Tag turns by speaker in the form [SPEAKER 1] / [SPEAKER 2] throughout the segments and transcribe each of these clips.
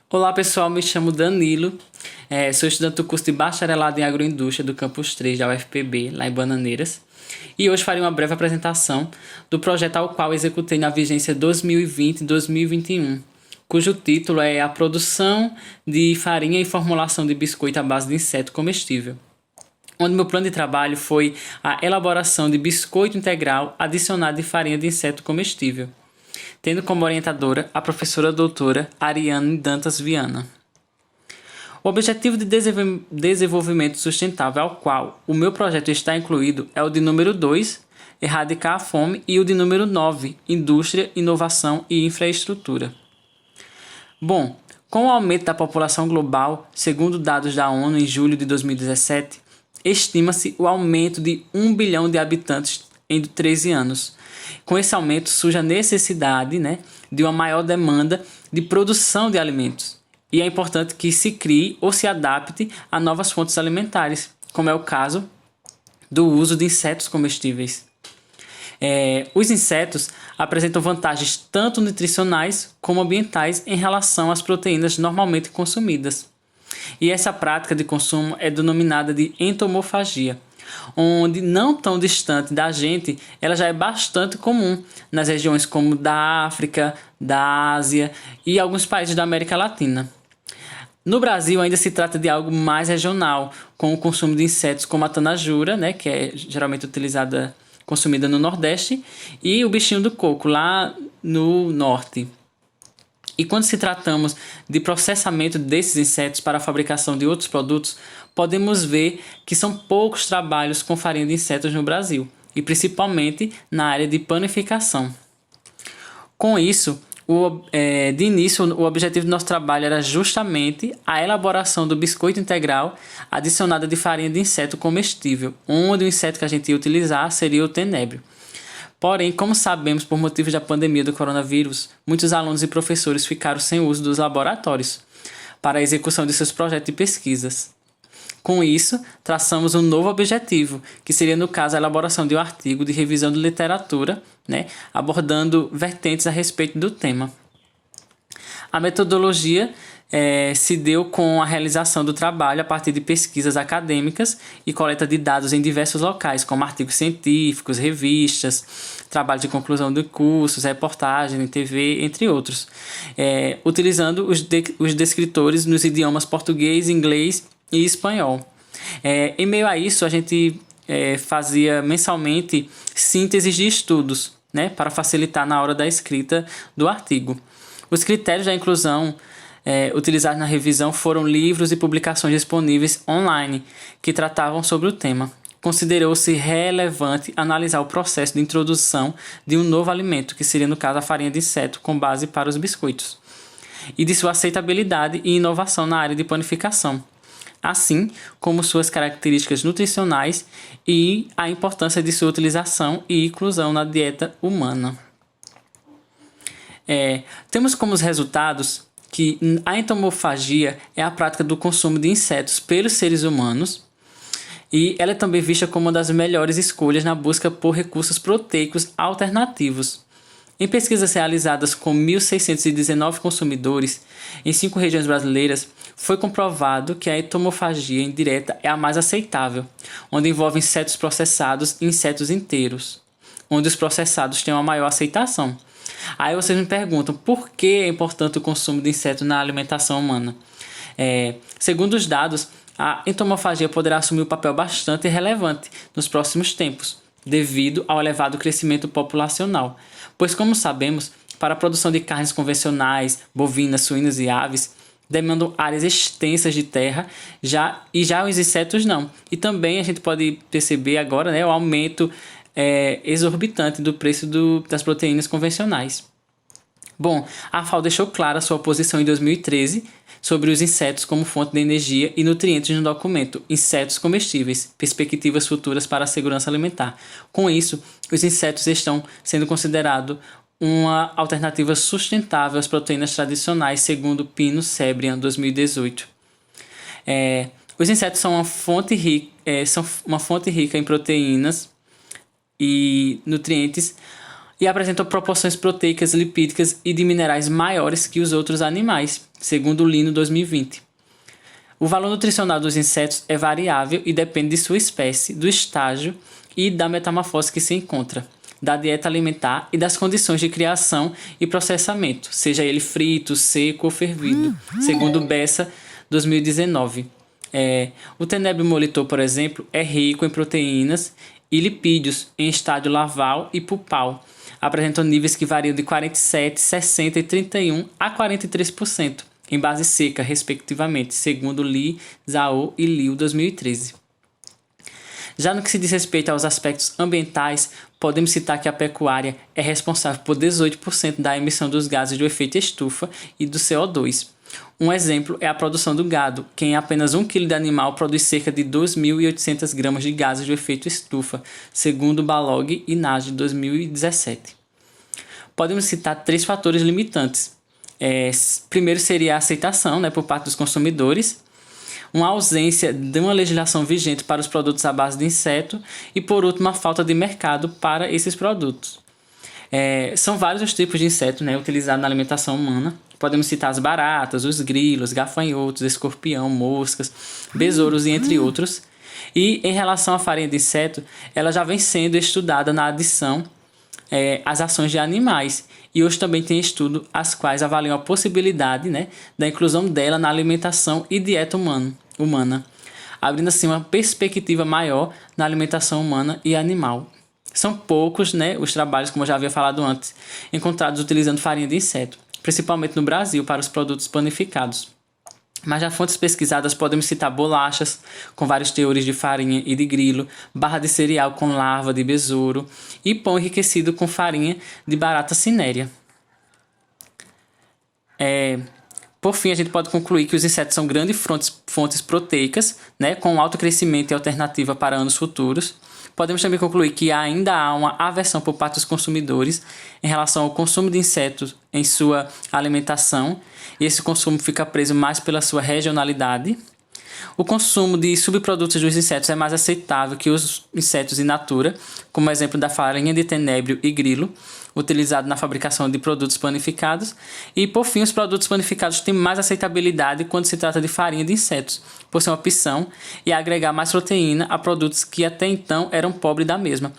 [SPEAKER 1] Olá pessoal, me chamo Danilo, sou estudante do curso de Bacharelado em Agroindústria do Campus 3 da UFPB, lá em Bananeiras, e hoje farei uma breve apresentação do projeto ao qual executei na vigência 2020-2021, cujo título é A Produção de Farinha e Formulação de Biscoito à Base de Inseto Comestível, onde meu plano de trabalho foi a elaboração de biscoito integral adicionado de farinha de inseto comestível, tendo como orientadora a professora doutora Ariane Dantas Viana. O objetivo de desenvolvimento sustentável ao qual o meu projeto está incluído é o de número 2, erradicar a fome, e o de número 9, indústria, inovação e infraestrutura. Bom, com o aumento da população global, segundo dados da ONU em julho de 2017, estima-se o aumento de 1 bilhão de habitantes em 13 anos. Com esse aumento surge a necessidade, de uma maior demanda de produção de alimentos. E é importante que se crie ou se adapte a novas fontes alimentares, como é o caso do uso de insetos comestíveis. Os insetos apresentam vantagens tanto nutricionais como ambientais em relação às proteínas normalmente consumidas. E essa prática de consumo é denominada de entomofagia, onde não tão distante da gente, ela já é bastante comum nas regiões como da África, da Ásia e alguns países da América Latina. No Brasil ainda se trata de algo mais regional, com o consumo de insetos como a tanajura, que é geralmente consumida no Nordeste, e o bichinho do coco, lá no Norte. E quando se tratamos de processamento desses insetos para a fabricação de outros produtos, podemos ver que são poucos trabalhos com farinha de insetos no Brasil, e principalmente na área de panificação. Com isso, de início, o objetivo do nosso trabalho era justamente a elaboração do biscoito integral adicionado de farinha de inseto comestível, onde o inseto que a gente ia utilizar seria o tenébrio. Porém, como sabemos, por motivos da pandemia do coronavírus, muitos alunos e professores ficaram sem uso dos laboratórios para a execução de seus projetos de pesquisas. Com isso, traçamos um novo objetivo, que seria, no caso, a elaboração de um artigo de revisão de literatura, abordando vertentes a respeito do tema. A metodologia se deu com a realização do trabalho a partir de pesquisas acadêmicas e coleta de dados em diversos locais, como artigos científicos, revistas, trabalho de conclusão de cursos, reportagens em TV, entre outros, utilizando os descritores nos idiomas português, inglês e espanhol. Em meio a isso, a gente fazia mensalmente sínteses de estudos, para facilitar na hora da escrita do artigo. Os critérios da inclusão utilizados na revisão foram livros e publicações disponíveis online que tratavam sobre o tema. Considerou-se relevante analisar o processo de introdução de um novo alimento, que seria, no caso, a farinha de inseto com base para os biscoitos, e de sua aceitabilidade e inovação na área de panificação, assim como suas características nutricionais e a importância de sua utilização e inclusão na dieta humana. Temos como resultados que a entomofagia é a prática do consumo de insetos pelos seres humanos, e ela é também vista como uma das melhores escolhas na busca por recursos proteicos alternativos. Em pesquisas realizadas com 1.619 consumidores em 5 regiões brasileiras, foi comprovado que a entomofagia indireta é a mais aceitável, onde envolve insetos processados e insetos inteiros, onde os processados têm uma maior aceitação. Aí vocês me perguntam por que é importante o consumo de insetos na alimentação humana. Segundo os dados, a entomofagia poderá assumir um papel bastante relevante nos próximos tempos, devido ao elevado crescimento populacional. Pois, como sabemos, para a produção de carnes convencionais, bovinas, suínas e aves, demandam áreas extensas de terra, já os insetos não. E também a gente pode perceber agora o aumento exorbitante do preço das proteínas convencionais. Bom, a FAO deixou clara sua posição em 2013 sobre os insetos como fonte de energia e nutrientes no documento Insetos Comestíveis, Perspectivas Futuras para a Segurança Alimentar. Com isso, os insetos estão sendo considerados uma alternativa sustentável às proteínas tradicionais, segundo Pino Cebrian, 2018. Os insetos são uma fonte rica em proteínas e nutrientes e apresentam proporções proteicas, lipídicas e de minerais maiores que os outros animais, segundo o Lino 2020. O valor nutricional dos insetos é variável e depende de sua espécie, do estágio e da metamorfose que se encontra, da dieta alimentar e das condições de criação e processamento, seja ele frito, seco ou fervido, segundo Bessa 2019. O Tenebrio molitor, por exemplo, é rico em proteínas e lipídios em estágio larval e pulpal. Apresentam níveis que variam de 47%, 60% e 31% a 43%, em base seca, respectivamente, segundo Li, Zhao e Liu 2013. Já no que se diz respeito aos aspectos ambientais, podemos citar que a pecuária é responsável por 18% da emissão dos gases do efeito estufa e do CO2. Um exemplo é a produção do gado, que em apenas 1 kg de animal produz cerca de 2.800 gramas de gases do efeito estufa, segundo Balog e Nagy 2017. Podemos citar 3 fatores limitantes. Primeiro seria a aceitação, por parte dos consumidores, uma ausência de uma legislação vigente para os produtos à base de inseto e, por último, a falta de mercado para esses produtos. São vários os tipos de insetos utilizados na alimentação humana. Podemos citar as baratas, os grilos, gafanhotos, escorpião, moscas, besouros e entre outros. E em relação à farinha de inseto, ela já vem sendo estudada na adição às ações de animais. E hoje também tem estudos as quais avaliam a possibilidade da inclusão dela na alimentação e dieta humana, abrindo assim uma perspectiva maior na alimentação humana e animal. São poucos os trabalhos, como eu já havia falado antes, encontrados utilizando farinha de inseto, principalmente no Brasil, para os produtos panificados. Mas já fontes pesquisadas podemos citar bolachas com vários teores de farinha e de grilo, barra de cereal com larva de besouro e pão enriquecido com farinha de barata cinérea. Por fim, a gente pode concluir que os insetos são grandes fontes proteicas, com alto crescimento e alternativa para anos futuros. Podemos também concluir que ainda há uma aversão por parte dos consumidores em relação ao consumo de insetos em sua alimentação, e esse consumo fica preso mais pela sua regionalidade. O consumo de subprodutos dos insetos é mais aceitável que os insetos in natura, como exemplo da farinha de tenebrio e grilo, utilizado na fabricação de produtos panificados. E, por fim, os produtos panificados têm mais aceitabilidade quando se trata de farinha de insetos, por ser uma opção e agregar mais proteína a produtos que até então eram pobres da mesma,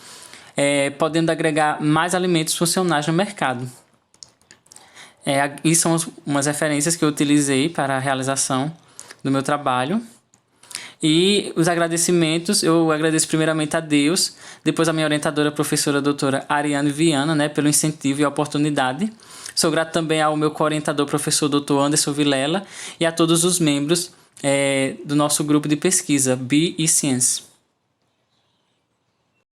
[SPEAKER 1] podendo agregar mais alimentos funcionais no mercado. E são umas referências que eu utilizei para a realização do meu trabalho. E os agradecimentos, eu agradeço primeiramente a Deus, depois a minha orientadora, a professora doutora Ariane Viana, pelo incentivo e a oportunidade. Sou grato também ao meu co-orientador, professor doutor Anderson Vilela, e a todos os membros do nosso grupo de pesquisa, Bi e Ciência.